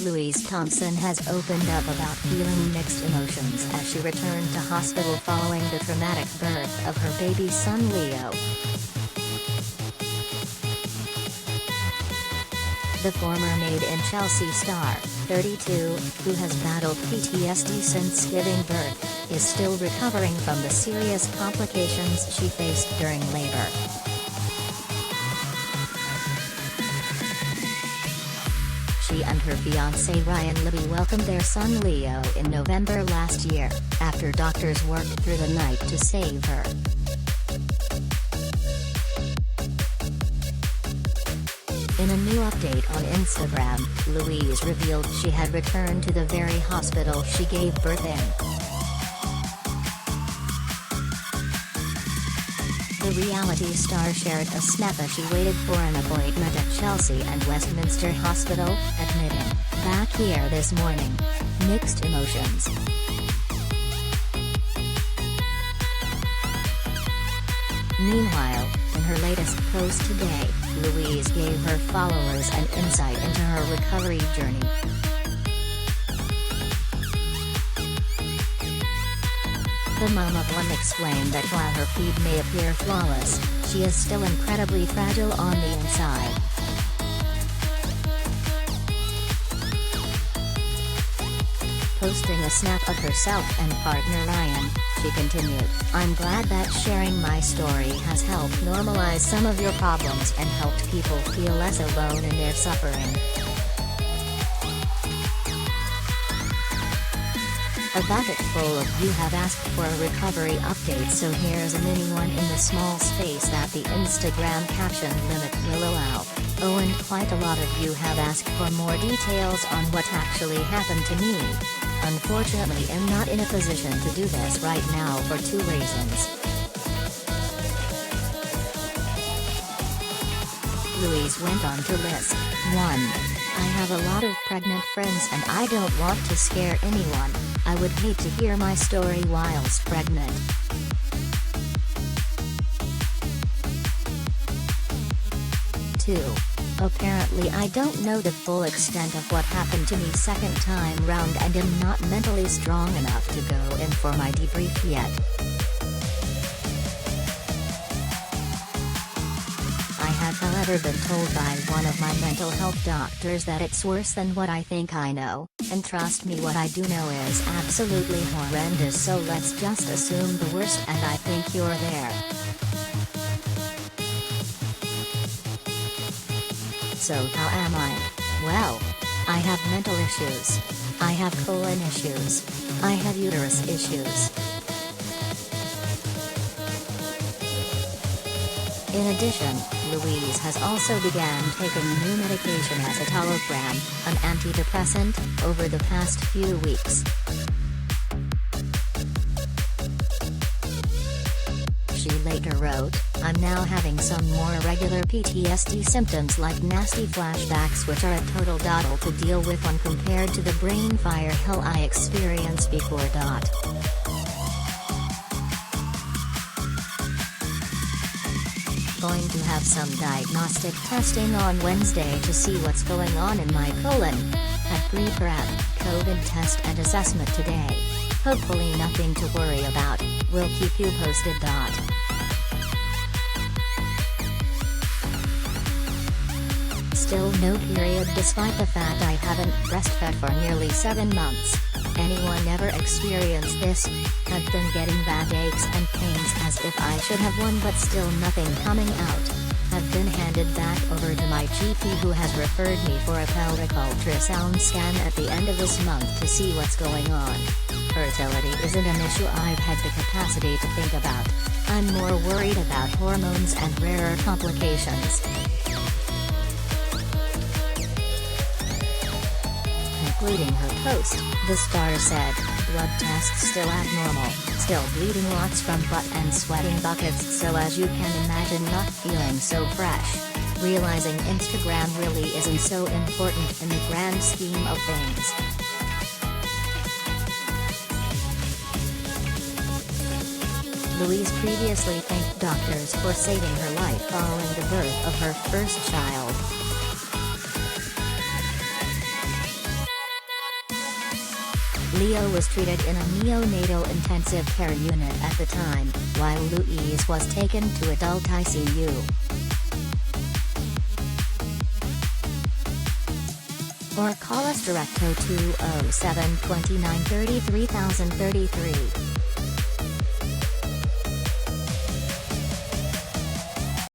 Louise Thompson has opened up about feeling mixed emotions as she returned to hospital following the traumatic birth of her baby son Leo. The former Made in Chelsea star, 32, who has battled PTSD since giving birth, is still recovering from the serious complications she faced during labor. She and her fiancé Ryan Libby welcomed their son Leo in November last year, after doctors worked through the night to save her. In a new update on Instagram, Louise revealed she had returned to the very hospital she gave birth in. The reality star shared a snap as she waited for an appointment at Chelsea and Westminster Hospital, admitting, "Back here this morning. Mixed emotions." Meanwhile, in her latest post today, Louise gave her followers an insight into her recovery journey. The mom of one explained that while her feed may appear flawless, she is still incredibly fragile on the inside. Posting a snap of herself and partner Ryan, she continued, "I'm glad that sharing my story has helped normalize some of your problems and helped people feel less alone in their suffering." A bucket full of you have asked for a recovery update, so here's a mini one in the small space that the Instagram caption limit will allow. Oh, and quite a lot of you have asked for more details on what actually happened to me. Unfortunately, I'm not in a position to do this right now for two reasons. Louise went on to list, 1. I have a lot of pregnant friends and I don't want to scare anyone. I would hate to hear my story whilst pregnant. 2. Apparently I don't know the full extent of what happened to me second time round and am not mentally strong enough to go in for my debrief yet. I have however been told by one of my mental health doctors that it's worse than what I think I know, and trust me, what I do know is absolutely horrendous, so let's just assume the worst and I think you're there. So how am I? Well, I have mental issues. I have colon issues. I have uterus issues. In addition, Louise has also began taking new medication as escitalopram, an antidepressant, over the past few weeks. She later wrote, "I'm now having some more regular PTSD symptoms like nasty flashbacks, which are a total doddle to deal with when compared to the brain fire hell I experienced before. Going to have some diagnostic testing on Wednesday to see what's going on in my colon. Had pre-prep, COVID test and assessment today. Hopefully nothing to worry about, we'll keep you posted. Still no period despite the fact I haven't breastfed for nearly 7 months. Anyone ever experienced this? Have been getting bad aches and pains as if I should have one but still nothing coming out. Have been handed back over to my GP who has referred me for a pelvic ultrasound scan at the end of this month to see what's going on. Fertility isn't an issue I've had the capacity to think about. I'm more worried about hormones and rarer complications." Concluding her post, the star said, "Blood tests still abnormal, still bleeding lots from butt and sweating buckets, so as you can imagine not feeling so fresh. Realizing Instagram really isn't so important in the grand scheme of things." Louise previously thanked doctors for saving her life following the birth of her first child. Leo was treated in a neonatal intensive care unit at the time, while Louise was taken to adult ICU. Or call us direct 0207 29 30 3033.